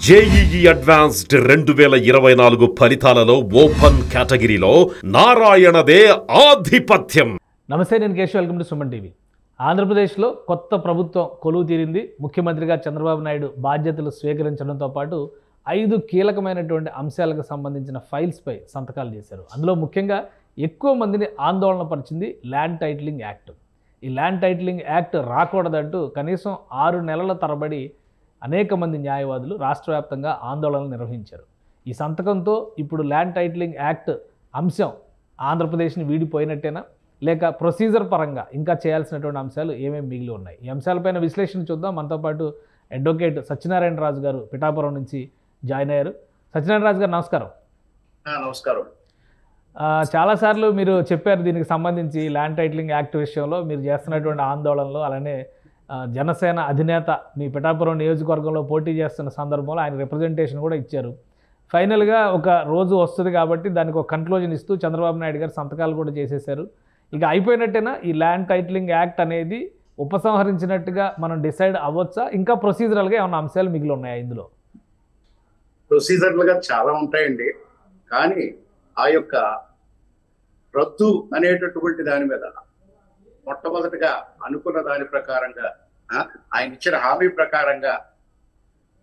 JEE advanced 2024 ఫలితాలలో open కేటగిరీలో నారాయణదే ఆధిపత్యం. నమస్తే, నేను Keshav. Welcome to Suman TV. ఆంధ్రప్రదేశ్లో కొత్త ప్రభుత్వం కొలువు తీరింది. ముఖ్యమంత్రిగా చంద్రబాబు నాయుడు బాధ్యతలు స్వీకరించడంతో పాటు 5 కీలకమైనటువంటి అంశాలకు సంబంధించిన ఫైల్స్పై సంతకాలు చేశారు. అందులో ముఖ్యంగా ఎక్కువ మందిని ఆందోళన పరిచింది ల్యాండ్ టైటిలింగ్ యాక్ట్. ఈ ల్యాండ్ టైటిలింగ్ యాక్ట్ రాకూడదంటూ కనీసం 6 నెలల తరబడి అనేక మంది న్యాయవాదులు రాష్ట్ర వ్యాప్తంగా ఆందోళనలు నిర్వహించారు. ఈ సంతకంతో ఇప్పుడు ల్యాండ్ టైటిలింగ్ యాక్ట్ అంశం ఆంధ్రప్రదేశ్ని వీడిపోయినట్టేనా, లేక ప్రొసీజర్ పరంగా ఇంకా చేయాల్సినటువంటి అంశాలు ఏమేమి మిగిలి ఉన్నాయి? ఈ అంశాలపైన విశ్లేషణ చూద్దాం. మనతో పాటు అడ్వకేట్ సత్యనారాయణ రాజు గారు పిఠాపురం నుంచి జాయిన్ అయ్యారు. సత్యనారాయణ రాజు గారు నమస్కారం. నమస్కారం. చాలాసార్లు మీరు చెప్పారు దీనికి సంబంధించి ల్యాండ్ టైటిలింగ్ యాక్ట్ విషయంలో మీరు చేస్తున్నటువంటి ఆందోళనలు, అలానే జనసేన అధినేత మీ పిఠాపురం నియోజకవర్గంలో పోటీ చేస్తున్న సందర్భంలో ఆయన రిప్రజెంటేషన్ కూడా ఇచ్చారు. ఫైనల్గా ఒక రోజు వస్తుంది కాబట్టి దానికి ఒక కన్క్లూజన్ ఇస్తూ చంద్రబాబు నాయుడు గారు సంతకాలు కూడా చేసేశారు. ఇక అయిపోయినట్టేనా ఈ ల్యాండ్ టైటిలింగ్ యాక్ట్ అనేది? ఉపసంహరించినట్టుగా మనం డిసైడ్ అవ్వచ్చా? ఇంకా ప్రొసీజరల్గా ఏమైనా అంశాలు మిగిలి ఉన్నాయా ఇందులో? ప్రొసీజర్లుగా చాలా ఉంటాయండి, కానీ ఆ యొక్క రద్దు అనేటటువంటి దాని మీద మొట్టమొదటిగా అనుకున్న దాని ప్రకారంగా ఆయన ఇచ్చిన హామీ ప్రకారంగా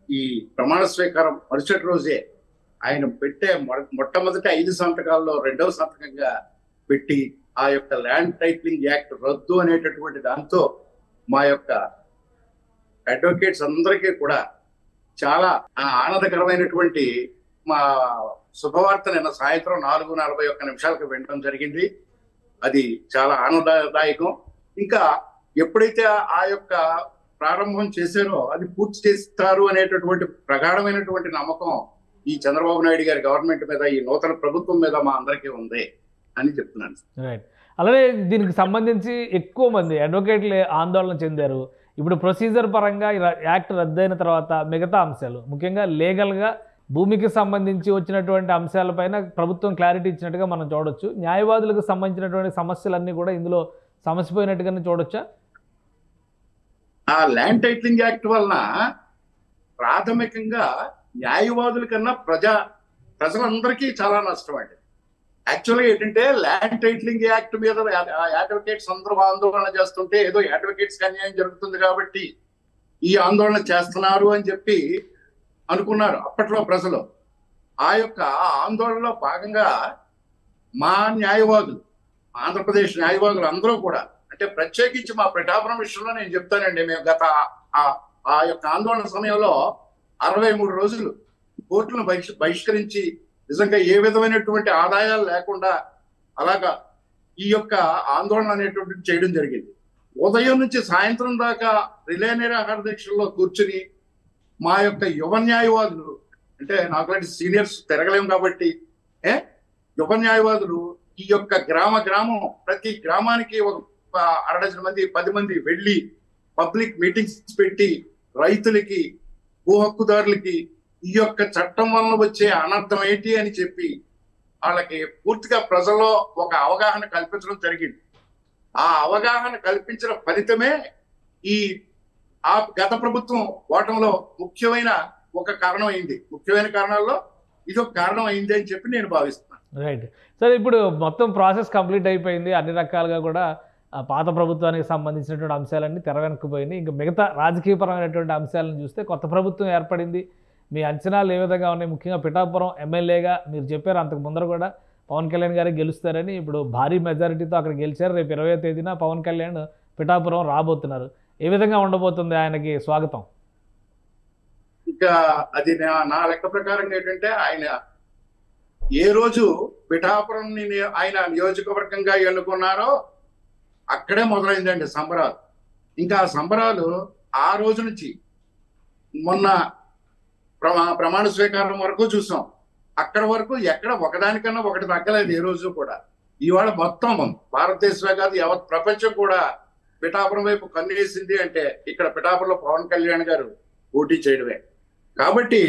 ఈ ప్రమాణ స్వీకారం మరుసటి రోజే ఆయన పెట్టే మొట్టమొదటి 5 సంతకాల్లో 2వ సంతకంగా పెట్టి ఆ యొక్క ల్యాండ్ టైటిలింగ్ యాక్ట్ రద్దు అనేటటువంటి దాంతో మా యొక్క అడ్వకేట్స్ అందరికీ కూడా చాలా ఆనందకరమైనటువంటి మా శుభవార్త నిన్న సాయంత్రం 4:41 వినడం జరిగింది. అది చాలా ఆనందదాయకం. ఇంకా ఎప్పుడైతే ఆ యొక్క ప్రారంభం చేశారో అది పూర్తి చేస్తారు అనేటటువంటి ప్రగాఢమైనటువంటి నమ్మకం ఈ చంద్రబాబు నాయుడు గారి గవర్నమెంట్ మీద, ఈ నూతన ప్రభుత్వం మీద మా అందరికీ ఉంది అని చెప్తున్నాను. రైట్. అలానే దీనికి సంబంధించి ఎక్కువ మంది అడ్వకేట్లు ఆందోళన చెందారు. ఇప్పుడు ప్రొసీజర్ పరంగా యాక్ట్ రద్దయిన తర్వాత మిగతా అంశాలు, ముఖ్యంగా లీగల్గా భూమికి సంబంధించి వచ్చినటువంటి అంశాలపైన ప్రభుత్వం క్లారిటీ ఇచ్చినట్టుగా మనం చూడొచ్చు. న్యాయవాదులకు సంబంధించినటువంటి సమస్యలన్నీ కూడా ఇందులో సమస్యపోయినట్టుగానే చూడొచ్చా? ఆ ల్యాండ్ టైటిలింగ్ యాక్ట్ వలన ప్రాథమికంగా న్యాయవాదుల కన్నా ప్రజలందరికీ చాలా నష్టం అండి. యాక్చువల్గా ఏంటంటే ల్యాండ్ టైటిలింగ్ యాక్ట్ మీద అడ్వకేట్స్ అందరూ ఆందోళన చేస్తుంటే ఏదో అడ్వకేట్స్కి అన్యాయం జరుగుతుంది కాబట్టి ఈ ఆందోళన చేస్తున్నారు అని చెప్పి అనుకున్నారు అప్పట్లో ప్రజలు. ఆ యొక్క ఆందోళనలో భాగంగా మా న్యాయవాదులు, ఆంధ్రప్రదేశ్ న్యాయవాదులు అందరూ కూడా, అంటే ప్రత్యేకించి మా పిఠాపురం విషయంలో నేను చెప్తానండి, మేము గత ఆ యొక్క ఆందోళన సమయంలో 63 రోజులు కోర్టులను బహిష్కరించి నిజంగా ఏ విధమైనటువంటి ఆదాయాలు లేకుండా అలాగా ఈ యొక్క ఆందోళన అనేటువంటిది చేయడం జరిగింది. ఉదయం నుంచి సాయంత్రం దాకా రిలే నిరాహార దీక్షల్లో కూర్చుని మా యొక్క యువ న్యాయవాదులు, అంటే నాకులాంటి సీనియర్స్ తిరగలేము కాబట్టి యువ న్యాయవాదులు ఈ యొక్క గ్రామం ప్రతి గ్రామానికి ఒక 6 మంది 10 మంది వెళ్ళి పబ్లిక్ మీటింగ్స్ పెట్టి రైతులకి, భూ హక్కుదారులకి ఈ యొక్క చట్టం వలన వచ్చే అనర్థం ఏంటి అని చెప్పి వాళ్ళకి పూర్తిగా ప్రజల్లో ఒక అవగాహన కల్పించడం జరిగింది. ఆ అవగాహన కల్పించిన ఫలితమే ఈ గత ప్రభుత్వం ఓటంలో ముఖ్యమైన ఒక కారణం అయింది. ముఖ్యమైన కారణాల్లో ఇది ఒక కారణం అయింది అని చెప్పి నేను భావిస్తున్నాను. రైట్. సరే, ఇప్పుడు మొత్తం ప్రాసెస్ కంప్లీట్ అయిపోయింది. అన్ని రకాలుగా కూడా పాత ప్రభుత్వానికి సంబంధించినటువంటి అంశాలన్నీ తెర వెనక్కిపోయినాయి. ఇంకా మిగతా రాజకీయపరమైనటువంటి అంశాలను చూస్తే కొత్త ప్రభుత్వం ఏర్పడింది. మీ అంచనాలు ఏ విధంగా ఉన్నాయి? ముఖ్యంగా పిఠాపురం ఎమ్మెల్యేగా మీరు చెప్పారు అంతకు ముందర కూడా పవన్ కళ్యాణ్ గారే గెలుస్తారని. ఇప్పుడు భారీ మెజారిటీతో అక్కడ గెలిచారు. రేపు 20వ తేదీన పవన్ కళ్యాణ్ పిఠాపురం రాబోతున్నారు. ఏ విధంగా ఉండబోతుంది ఆయనకి స్వాగతం? ఇంకా అది నా లెక్క ప్రకారం ఏంటంటే ఆయన ఏ రోజు పిఠాపురం ఆయన నియోజకవర్గంగా ఎన్నుకున్నారో అక్కడే మొదలైందండి సంబరాలు. ఇంకా ఆ సంబరాలు ఆ రోజు నుంచి మొన్న ప్రమాణ స్వీకారం వరకు చూసాం. అక్కడ వరకు ఎక్కడ ఒకదానికన్నా ఒకటి తగ్గలేదు ఏ రోజు కూడా. ఇవాళ మొత్తం భారతదేశమే కాదు యావత్ ప్రపంచం కూడా పిఠాపురం వైపు కన్నేసింది అంటే ఇక్కడ పిఠాపురంలో పవన్ కళ్యాణ్ గారు పోటీ చేయడమే. కాబట్టి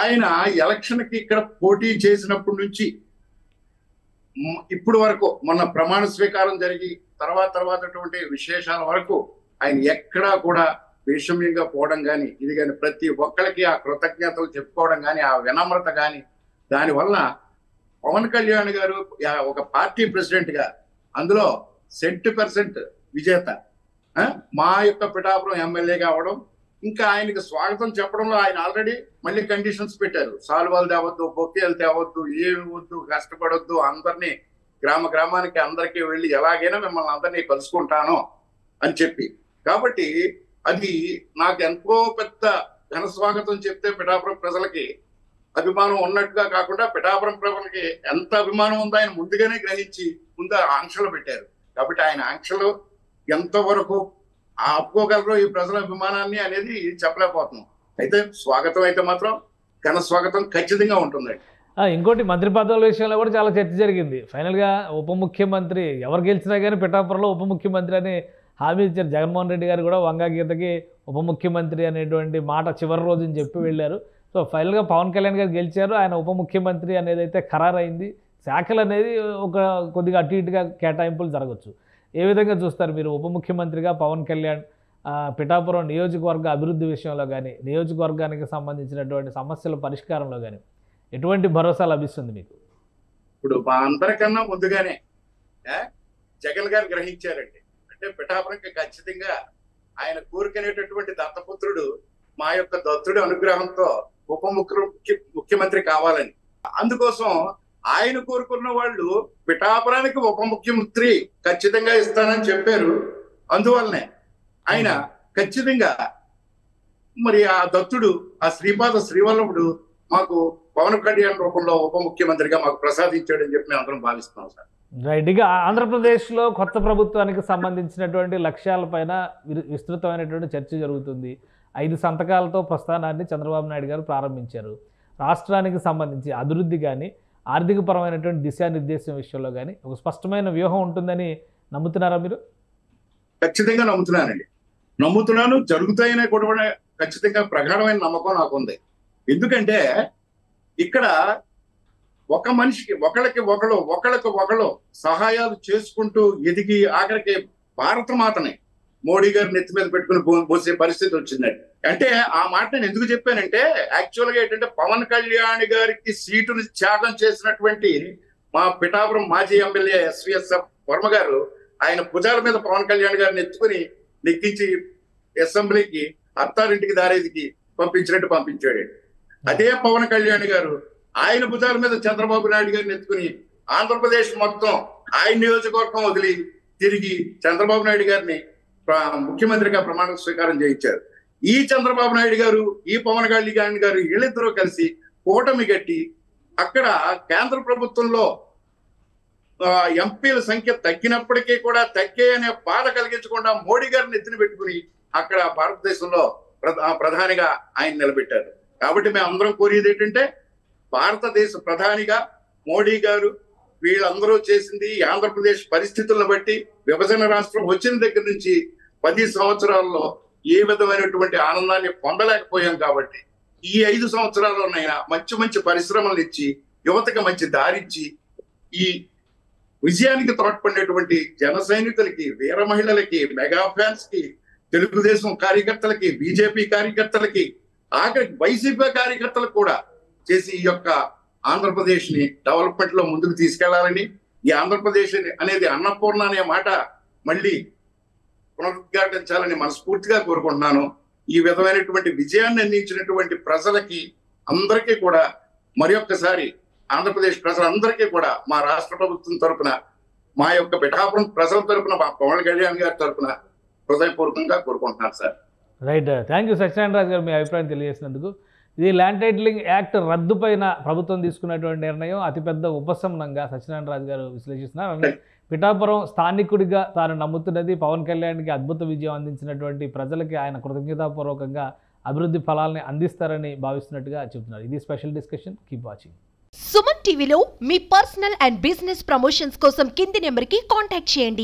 ఆయన ఎలక్షన్కి ఇక్కడ పోటీ చేసినప్పటి నుంచి ఇప్పుడు వరకు, మొన్న ప్రమాణ స్వీకారం జరిగి తర్వాత విశేషాల వరకు ఆయన ఎక్కడా కూడా విషమ్యంగా పోవడం కానీ ఇది కానీ ప్రతి ఒక్కరికి ఆ కృతజ్ఞతలు చెప్పుకోవడం కానీ ఆ వినమ్రత కానీ దానివల్ల పవన్ కళ్యాణ్ గారు ఒక పార్టీ ప్రెసిడెంట్ గా అందులో 70% విజేత, మా యొక్క పిఠాపురం ఎమ్మెల్యే కావడం, ఇంకా ఆయనకి స్వాగతం చెప్పడంలో ఆయన ఆల్రెడీ మళ్ళీ కండిషన్స్ పెట్టారు. సాల్వాలు తేవద్దు, బొక్కేలు తేవద్దు, ఏమి వద్దు, కష్టపడొద్దు, అందరినీ గ్రామానికి అందరికీ వెళ్ళి ఎలాగైనా మిమ్మల్ని అందరినీ కలుసుకుంటాను అని చెప్పి. కాబట్టి అది నాకు ఎంతో పెద్ద ఘన స్వాగతం చెప్తే పిఠాపురం ప్రజలకి అభిమానం ఉన్నట్టుగా కాకుండా పిఠాపురం ప్రజలకి ఎంత అభిమానం ఉందో ఆయన ముందుగానే గ్రహించి ముందు ఆంక్షలు పెట్టారు. కాబట్టి ఆయన ఆంక్షలు ఎంతవరకు ఆపుకోగలరో ఈ ప్రజల అభిమానాన్ని అనేది చెప్పలేకపోతున్నాం. అయితే స్వాగతం అయితే మాత్రం ఘన స్వాగతం ఖచ్చితంగా ఉంటుందండి. ఇంకోటి మంత్రి పదవుల విషయంలో కూడా చాలా చర్చ జరిగింది. ఫైనల్గా ఉప ముఖ్యమంత్రి ఎవరు గెలిచినా కానీ పిఠాపురంలో ఉప ముఖ్యమంత్రి అని హామీ ఇచ్చారు. జగన్మోహన్ రెడ్డి గారు కూడా వంగా గీతకి ఉప ముఖ్యమంత్రి అనేటువంటి మాట చివరి రోజుని చెప్పి వెళ్ళారు. సో ఫైనల్గా పవన్ కళ్యాణ్ గారు గెలిచారు, ఆయన ఉప ముఖ్యమంత్రి అనేది అయితే ఖరారైంది. శాఖలు అనేది కొద్దిగా అటు ఇటుగా కేటాయింపులు జరగచ్చు. ఏ విధంగా చూస్తారు మీరు ఉప ముఖ్యమంత్రిగా పవన్ కళ్యాణ్ పిఠాపురం నియోజకవర్గ అభివృద్ధి విషయంలో కానీ నియోజకవర్గానికి సంబంధించినటువంటి సమస్యల పరిష్కారంలో కానీ ఎటువంటి భరోసా లభిస్తుంది మీకు? ఇప్పుడు మా అందరికన్నా ముందుగానే జగన్ గారు గ్రహించారండి. అంటే పిఠాపురంకి ఖచ్చితంగా ఆయన కోరుకునేటటువంటి దత్తపుత్రుడు మా యొక్క దత్తుడి అనుగ్రహంతో ఉప ముఖ్యమంత్రి కావాలని. అందుకోసం ఆయన కోరుకున్న వాళ్ళు పిఠాపురానికి ఉప ముఖ్యమంత్రి ఖచ్చితంగా ఇస్తానని చెప్పారు. అందువల్లనే ఆయన ఖచ్చితంగా మరి ఆ దత్తుడు ఆ శ్రీవల్లభుడు మాకు పవన్ కళ్యాణ్ రూపంలో ఉప ముఖ్యమంత్రిగా మాకు ప్రసాదించాడని చెప్పి మేము అందరం భావిస్తున్నాం సార్. రైట్. ఇక ఆంధ్రప్రదేశ్లో కొత్త ప్రభుత్వానికి సంబంధించినటువంటి లక్ష్యాలపైన విస్తృతమైనటువంటి చర్చ జరుగుతుంది. 5 సంతకాలతో ప్రస్థానాన్ని చంద్రబాబు నాయుడు గారు ప్రారంభించారు. రాష్ట్రానికి సంబంధించి అభివృద్ధి కానీ ఆర్థికపరమైనటువంటి దిశానిర్దేశం విషయంలో కానీ ఒక స్పష్టమైన వ్యూహం ఉంటుందని నమ్ముతున్నారా మీరు? ఖచ్చితంగా నమ్ముతున్నాను. జరుగుతాయనే కూడా ఖచ్చితంగా ప్రగాఢమైన నమ్మకం నాకు ఉంది. ఎందుకంటే ఇక్కడ ఒక మనిషికి ఒకళ్ళకి సహాయాలు చేసుకుంటూ ఎదిగి ఆఖరికి భారత మాతని మోడీ గారు నెత్తి మీద పెట్టుకుని పోసే పరిస్థితి వచ్చిందండి. అంటే ఆ మాట నేను ఎందుకు చెప్పానంటే యాక్చువల్ గా ఏంటంటే పవన్ కళ్యాణ్ గారికి సీటును త్యాగం చేసినటువంటి మా పిఠాపురం మాజీ ఎమ్మెల్యే ఎస్విఎస్ఎఫ్ వర్మ గారు ఆయన భుజాల మీద పవన్ కళ్యాణ్ గారిని ఎత్తుకుని నెక్కించి అసెంబ్లీకి అత్తారింటికి దారేదికి పంపించినట్టు పంపించాడు. అదే పవన్ కళ్యాణ్ గారు ఆయన భుజాల మీద చంద్రబాబు నాయుడు గారిని ఎత్తుకుని ఆంధ్రప్రదేశ్ మొత్తం ఆయన నియోజకవర్గం వదిలి తిరిగి చంద్రబాబు నాయుడు గారిని ముఖ్యమంత్రిగా ప్రమాణ స్వీకారం చేయించారు. ఈ చంద్రబాబు నాయుడు గారు ఈ పవన్ కళ్యాణ్ గారు వీళ్ళిద్దరూ కలిసి కూటమి కట్టి అక్కడ కేంద్ర ప్రభుత్వంలో ఎంపీల సంఖ్య తగ్గినప్పటికీ కూడా తగ్గాయనే బాధ కలిగించకుండా మోడీ గారిని ఎత్తిన పెట్టుకుని అక్కడ భారతదేశంలో ప్రధానిగా ఆయన నిలబెట్టారు. కాబట్టి మేము అందరం కోరేది ఏంటంటే భారతదేశ ప్రధానిగా మోడీ గారు వీళ్ళందరూ చేసింది ఆంధ్రప్రదేశ్ పరిస్థితులను బట్టి విభజన రాష్ట్రం వచ్చిన దగ్గర నుంచి 10 సంవత్సరాల్లో ఏ విధమైనటువంటి ఆనందాన్ని పొందలేకపోయాం. కాబట్టి ఈ 5 సంవత్సరాల్లోనైనా మంచి పరిశ్రమలు ఇచ్చి యువతకి మంచి దారిచ్చి ఈ విజయానికి తోడ్పడినటువంటి జన సైనికులకి, వీర మహిళలకి, మెగా ఫ్యాన్స్ కి, తెలుగుదేశం కార్యకర్తలకి, బీజేపీ కార్యకర్తలకి, ఆఖరికి వైసీపీ కార్యకర్తలకు కూడా చేసి ఈ యొక్క ఆంధ్రప్రదేశ్ ని డెవలప్మెంట్ లో ముందుకు తీసుకెళ్లాలని, ఈ ఆంధ్రప్రదేశ్ అనేది అన్నపూర్ణ అనే మాట మళ్ళీ పునరుద్ఘాటించాలని మనస్ఫూర్తిగా కోరుకుంటున్నాను. ఈ విధమైనటువంటి విజయాన్ని అందించినటువంటి ప్రజలకి అందరికీ కూడా మరి ఒక్కసారి ఆంధ్రప్రదేశ్ ప్రజలందరికీ కూడా మా రాష్ట్ర ప్రభుత్వం తరఫున, మా యొక్క పిఠాపురం ప్రజల తరఫున, మా పవన్ కళ్యాణ్ గారి తరఫున హృదయపూర్వకంగా కోరుకుంటున్నాను sir. Right. Thank you Satyanarayana Raju garu మీ అభిప్రాయం తెలియజేసినందుకు. ఇది ల్యాండ్ టైటిలింగ్ యాక్ట్ రద్దు పైన ప్రభుత్వం తీసుకున్నటువంటి నిర్ణయం అతిపెద్ద ఉపశమనంగా సత్యనారాయణ రాజు గారు విశ్లేషిస్తున్నారు. పిఠాపురం స్థానికుడిగా తాను నమ్ముతున్నది పవన్ కళ్యాణ్కి అద్భుత విజయం అందించినటువంటి ప్రజలకి ఆయన కృతజ్ఞతాపూర్వకంగా అభివృద్ధి ఫలాల్ని అందిస్తారని భావిస్తున్నట్టుగా చెబుతున్నారు. ఇది special discussion. Keep watching. Suman టీవీలో మీ పర్సనల్ అండ్ బిజినెస్ ప్రమోషన్స్ కోసం కింది నెంబర్కి కాంటాక్ట్ చేయండి.